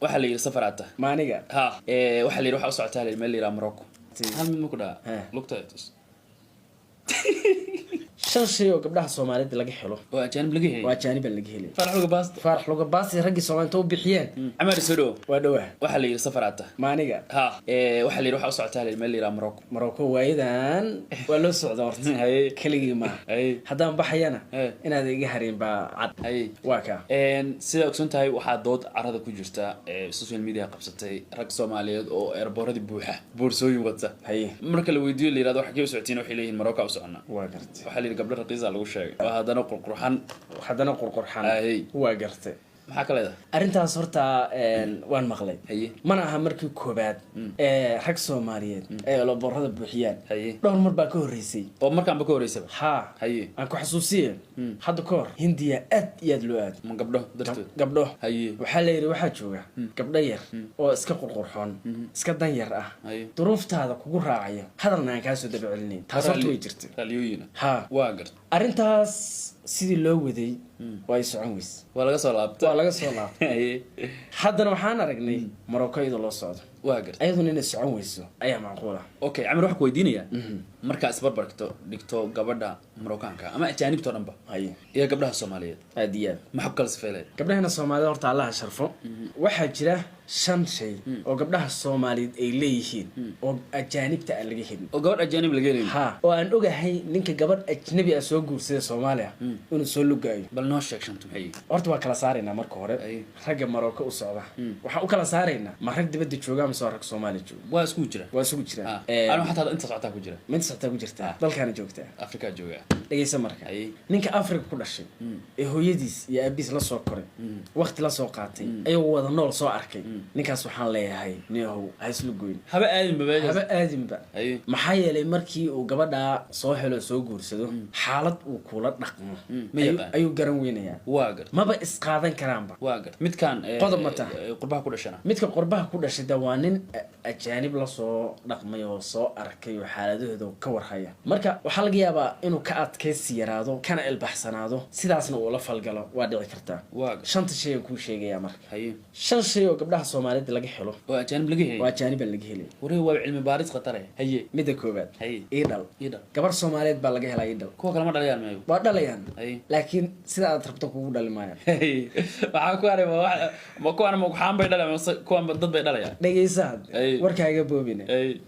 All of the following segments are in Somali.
waxa la yiri safaraata maaniga ha waxa la yiri waxa u socotaa meel la Morocco hal mid ma ku dhaa lugtaas shan shay oo gabdhaha Soomaaliyeed laga helo waa ajaanib laga helay waa ajaanib laga helay farax laga baas ragii Soomaaliyeed oo bixiyeen amar soo waa dhawaa waxa la yiri safaraata maaniga ha waxa la yiri waxa u socotaa meel la Morocco waayidan waa loo socdaa horta kaligii ma hadaan baxayana inaad iga harin ba cad waa ka sida ogson tahay waxa dood carada ku jirta social media qabsatay rag Soomaaliyeed oo airportadi buuxa boorsooyin wata marka la weydiiyo la yiraahdo waxa ka socotiin waxay leeyihiin Morocco u socona waa gartay waxa la gabdho raqiis lagu sheegay hadana qurqurxan waa gartay maxaa kale arintaas horta waan maqlay mana aha markii koobaad rag Soomaaliyeed ee laborada buuxiyaan dhowr mar baa ka horeysay oo markaan ba ka horeysay ha aan ku xasuusiyay hadda koor Hindiya aad iyo aad loo aad ma gabdho dartood gabdho waxa la yiri waxa jooga gabdho yar oo iska qurqurxoon iska dan yar ah duruuftaada kugu raacaya hadalna aan ka soo dabacilinayn taas way jirtay raaliyooyin ha waa gartay arintaas sidii loo waday way socon weys waa laga soo laabtay haddana waxaan aragnay Morocco iyadoo loo socdo waa gartay ayaduna inay socon weyso ayaa macquul ah okay amir wax ku weydiinaya marka isbarbarto dhigto gabadha Moroccanka ama ajaanibto dhanba iyo gabdhaha Soomaaliyeed aadiya maxab kala sifeelay gabdhaha Soomaaliyeed horta Allah sharfo waxa jira shan shay oo gabdhaha Soomaaliyeed ay leeyihiin oo ajaanibta aan laga helin oo gabadh ajaanib laga helin ha oo aan ogahay ninka gabadh ajnabi ah soo guursaday Soomaaliya inuu soo lugayo bal noo sheeg shantu maxay horta waa kala saarayna marka hore ragga Morocco u socda waxa u kala saarayna ma rag dibadda jooga ama soo rag Soomaali jooga waa isku jira ana xataa inta socota ku jira mid socota ku jirta dalkana joogta Afrika jooga dhageysa marka ninka Afrika ku dhashay ee hooyadiis iyo aabiis la soo koray waqti la soo qaatay ayuu wada nool soo arkay ninkaas waxaan leeyahay niyow hayslu goyn haba aadinba maxaa yeelay markii uu gabadha soo helo soo guursado xaalad uu kula dhaqmo ayuu garan weynayaa waa gar maba isqaadan karaanba waa gar midkan qodob mata qurbaha ku dhashana midka qurbaha ku dhashay waa nin ajaanib la soo dhaqmay oo soo arkay oo xaaladooda ka warhaya marka waxa laga yaabaa inuu ka adkaysi yaraado kana ilbaxsanaado sidaasna uu la falgalo waa dhici kartaa shanta shay ku sheegaya marka shan shay oo gabdhaha Soomaaliyeed laga helo oo ajaanib laga helay waa ajaanib laga helay wareey waa cilmi baaris khatar ah midda koobaad idal gabar Soomaaliyeed baa laga helay idal kuwa kale ma dhalayaan maayo waa dhalayaan laakiin sida aad rabto kugu dhalimaayaan waxa ku aray ma ku ana ma ku xambay dhalayaan kuwa dad bay dhalayaan dhageysa warkaaga boobina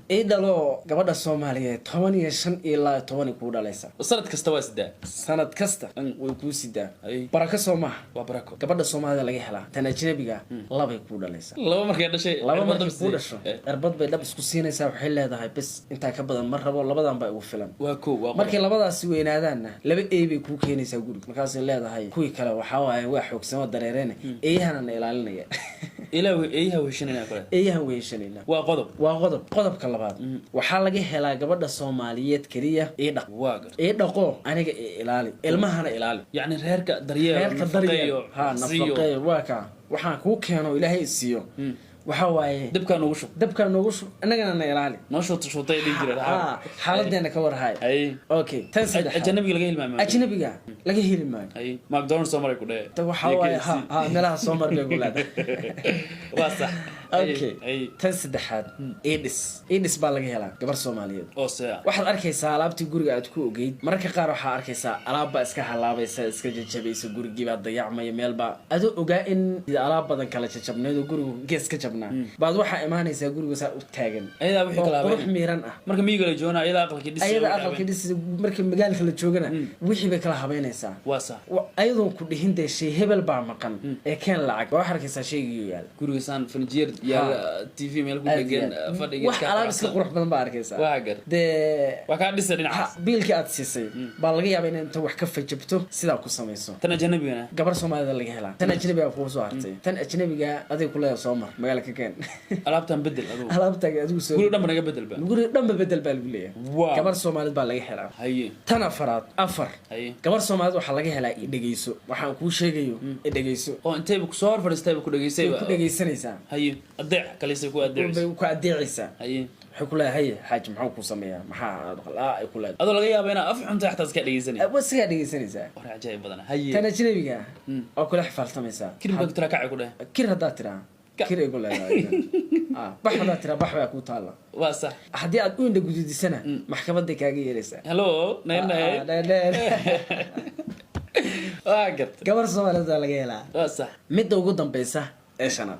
idalo gabadha Soomaaliyeed 15 ilaa 10 ku dhalaysa sanad kasta waa sidaa sanad kasta way ku sidaa baraka Soomaa waa barako gabadha Soomaalida laga helaa tan ajnabiga laba ku dhalaysa laba markay dhashay laba markay ku dhasho erbad bay dhab isku siinaysaa waxay leedahay bas inta ka badan mar rabo labadan bay ugu filan waa koo waa markay labadaas weynaadaana laba eey bay ku keenaysaa guriga markaas ay leedahay kuwi kale waxa waaye waa xoogsamo dareereen eeyahana ilaalinaya ilaahu eeyaha weeshanayna kale eeyaha weeshanayna waa qodobka labaad waxa laga helaa gabadha Soomaaliyeed kaliya ee dhaqo aniga ilaali ilmahana ilaali yaani reerka daryeelo nafaqeeyo waa ka waxaan ku keeno Ilaahay siiyo waxa waaye dabka noogu shub anagana ilaali noo shootay dhijira xaaladena ka warhay okay tan saddex ajnabiga laga heli maayo McDonald's Soomaali ku dheer waxa waaye meelaha Soomaali bay gulaada waa sax okay tan saddexaad edis baa laga helaa gabar Soomaaliyeed oo waxaad arkaysaa alaabtii guriga aad ku ogeyd mararka qaar waxa arkaysaa alaab iska halaabaysa iska jajabaysa gurigii baa dayacmay meel baa adu ogaa in alaab badan kala jajabneedo gurigu gees ka jabnaa baad waxa imaanaysaa guriga saa u taagan ayada wixii kala qurux miiran ah marka miyiga la joogana ayada aqalka dhis marka magaalka la joogana wixii bay kala habeynaysaa waa sax ayadoo ku dhihin shay hebel baa maqan ee keen lacag waxa arkaysaa shaygiyo yaal guriga san furniture ya TV meel ku dhagan fadhiga wax alaab iska qurux badan baa arkaysaa waa gar waa ka dhisay dhinaca biilka aad siisay baa laga yaabaa in inta wax ka fajabto sida ku sameeyso tan ajnabiga gabar Soomaalida laga helaa tan ajnabiga ku soo hartay tan ajnabiga adiga ku leeyahay Soomar magaalada ka keen alaabtan bedel adigu soo guri dhanba naga bedel baa lagu leeyahay gabar Soomaalida baa laga helaa tan afar gabar Soomaalida waxa laga helaa dhageyso waxaan ku sheegayo dhageyso oo intee ku soo horfadhistay ku dhageysanaysaa adeec kaliisa ku adeecaysaa waxay ku leeyahay xaaj maxaa ku sameeyaa maxaa dhaqlaa ay ku leedahay adoo laga yaabo inaa af xunta xataa iska dhageysanaysaa waa iska dhageysanaysaa war ajaayib badan tan ajnabiga oo kula xifaaltamaysaa kirba tira kacay ku dhahay kir hadaa tira كيري يقول لها بحبة ترى بحبة كوتالا واسع حدي أدون دقودي سنة محكمة دكاجي يرسا هلو نين واقت قبر سوالة ذا لقيلا واسع مدة وجودن بيسا إيش أنا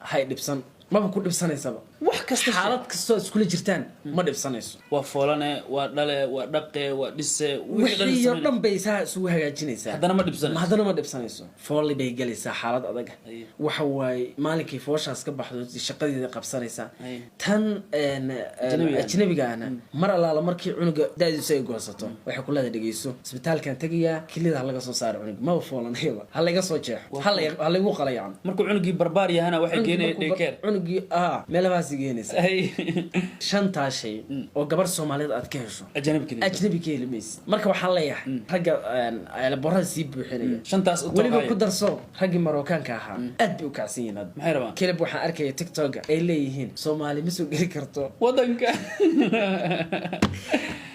هاي دبسن ما بكون دبسن يسبب wax kasta xaalad kasta isku jirtaan ma dhibsanayso waa foolane waa dhale waa dhaqe waa dhise wixii oo dhan bay saa isugu hagaajinaysaa haddana ma dhibsanayso fooli bay galaysaa xaalad adag waxa waaye maalinkii fooshaas ka baxdo shaqadeeda qabsanaysaa tan ajnabiga ahna mar allaala markii cunuga daadiisa ay goosato waxay ku leedahay dhegeyso isbitaalkan tagayaa kilida laga soo saaro cunug ma foolanayba ha laga soo jeexo ha lagu qalayaan markuu cunugii barbaar yahana waxay keenay dhekeer cunugii meelahaas shantaa shay oo gabar Soomaaliyeed aad ka hesho ajnabi ka helmaysid marka waxaan leeyahay ragga borada sii buuxinaya shantaas waliba ku darso raggi Marookaanka ahaa aad bay u kacsan yihiin maxay rabaan kelib waxaan arkay TikTok ay leeyihiin Soomaali ma soo geli karto wadanka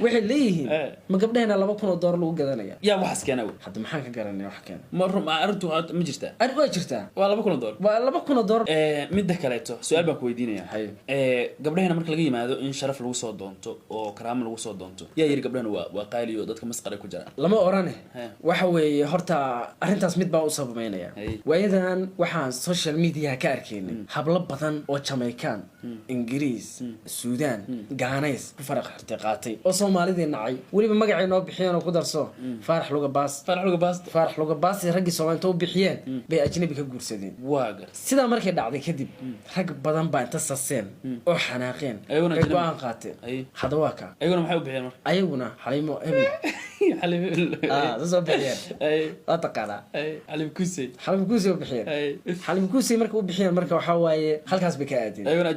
waxay leeyihiin ma gabdhahayna $2,000 lagu gadanaya yaa waxas keenay hadda maxaan ka garanay wax keen ma arrintu ma jirtaa waa jirtaa waa $2,000 waa $2,000 midda kaleeto su'aal baan ku weydiinaya gabdhahayna marka laga yimaado in sharaf lagu soo doonto oo karaamo lagu soo doonto yaa yiri gabdhahana waa qaali iyo dadka masqare ku jira lama orane waxa weeye horta arrintaas mid baa u sababeynaya waayadan waxaan social media ka arkaynay hablo badan oo Jamaican Ingiriis Suudaan Ghaanays ku faraq xirtay qaatay oo Soomaalidii nacay waliba magacay noo bixiyeen oo ku darso Faarax Luga Baas raggi Soomaaliyeed oo bixiyeen bay ajnabi ka guursadeen waaga sida markay dhacday kadib rag badan baa inta saseen oo xanaaqeen ay go'aan qaateen hada waa ka ayaguna maxay u bixiyeen marka ayaguna xalimo soo bixiyeen la taqaana xalim kuusay u bixiyeen xalim kuusay marka u bixiyeen marka waxa waaye halkaas bay ka aadeen ayaguna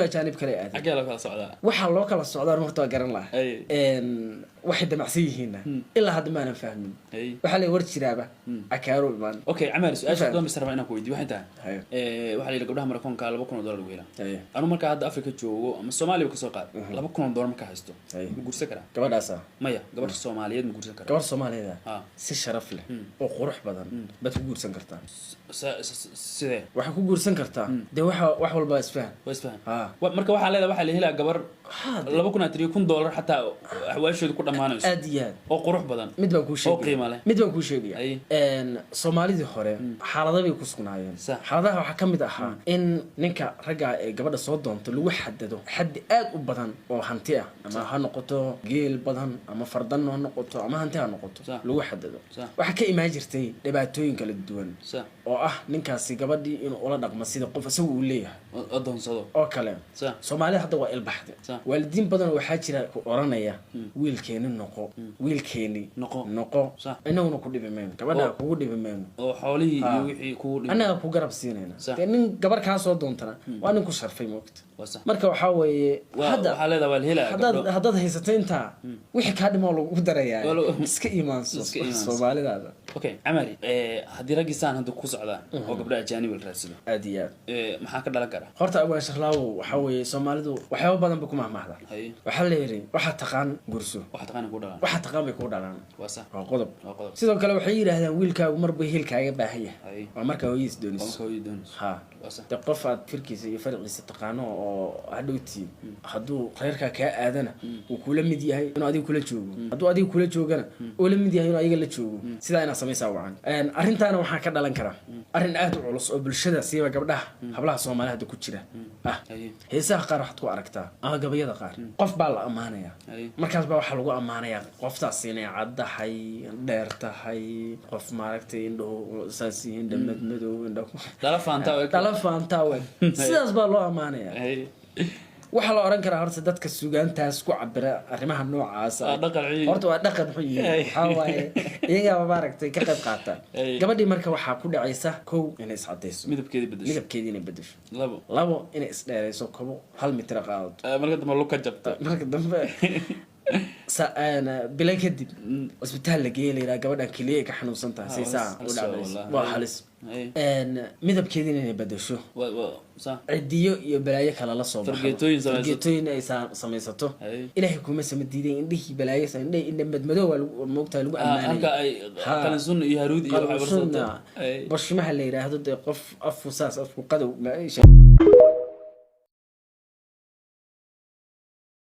ajaanib kale aadeen xagee loo kala socdaa waxa loo kala socdaa horta garan lahaa waxay damacsan yihiin ilaa hadda ma aanan fahmin waxa la war jiraaba akaaro iman okay Amar su'aasha doon bisarba inaan ku weydiiyo waxay tahay waxa la yiraahdaa gabdhaha Mareykanka $2,000 lagu helaa anu marka hadda Afrika joogo ama Soomaaliya ka soo qaad $2,000 marka haysto ma guursan karaa gabadhaas maya gabadha Soomaaliyeed ma guursan karaa gabar Soomaaliyeed si sharaf leh oo qurux badan bad ku guursan kartaa sidee waxa ku guursan kartaa de wax walba isfahan marka waxa leedahay waxa la helaa gabar $2,000 xataa waxwaasheedu ku dhamaanayso aad iyo aad oo qurux badan mid baan ku sheegay Soomaalidii hore xaalado bay ku sugnaayeen xaaladaha waxa kamid ahaa in ninka ragga ee gabadha soo doonto lagu xadado xaddi aad u badan oo hanti ah ama ha noqoto geel badan ama fardan ha noqoto ama hanti ha noqoto lagu xadado waxa ka imaan jirtay dhibaatooyin kala duwan oo ah ninkaasi gabadhii inuu ula dhaqmo sida qof asagu uu leeyahay adoonsado oo kale Soomaalida hadda waa ilbaxday waalidiin badan waxaa jira ku oranaya wiilkeeni wiilkeeni noqo inaguna ku dhibimayno gabadha kugu dhibimayno oo xoolihii iyo wixii kugu dhibay anaga ku garab siinayna nin gabar ka soo doontana waa nin ku sharfay moogta marka waxa weeye hadda waxa leedahay wal helaa hadda haysatay inta wixii ka dhimo lagu darayaa iska iimaanso Soomaalidaada okay Amari hadii ragisan hadda ku socdaan oo gabdhaha ajaanib la raadsado aad iyo aad maxaa ka dhalan kara horta awaan sharlaawo waxa weeye Soomaalidu waxyaabo badan ba ku mahmaahda waxa la yiri waxa taqaan gurso waxa taqaan bay ku dhalaan waa qodob sidoo kale waxay yiraahdaan wiilkaagu marba hilkaaga baahan yahay waa marka hooyis doonayso ha qof aad firkiisa iyo farciisa taqaano oo hadhowti hadduu reerka ka aadana uu kula mid yahay inuu adiga kula joogo hadduu adiga kula joogana oo la mid yahay inuu ayaga la joogo sida ina sameeysaa wacan arrintaana waxaa ka dhalan kara arrin aad u culus oo bulshada siiba gabdhaha hablaha Soomaaliyeed ku jira heesaha qaar waxaad ku aragtaa ama gabayada qaar qof baa la amaanaya markaas baa waxa lagu amaanaya qoftaas inay caddahay dheer tahay qof maaragtay indho saasiin dhamad madow indho dala faantaa sidaas baa loo amaanaya waxa la oran karaa horta dadka suugaantaas ku cabira arrimaha noocaas horta waa dhaqan xun waxa waaye iyaga maaragtay ka qayb qaata gabadhii marka waxa ku dhacaysa kow inay iscadeyso midabkeedii inay bedesho labo inay isdheerayso kobo 1 mitir qaado marka dambe luka jabta marka dambe أنا بلا كدب اسبتال لقيه لي قبل أن كليه كحنوسنتها سي ساعة ولا عباليس وحالس أنا مذهب كذين إني بدشوا صح عديو يبلايك على الله فرقتوين أي سميسته إلهي كم سمديدين إنه بلايس إنه بدمدوا الموقع اللي أماني أي كان سن يهرود بس ما هاللي هذا قف أفوساس أفو قدو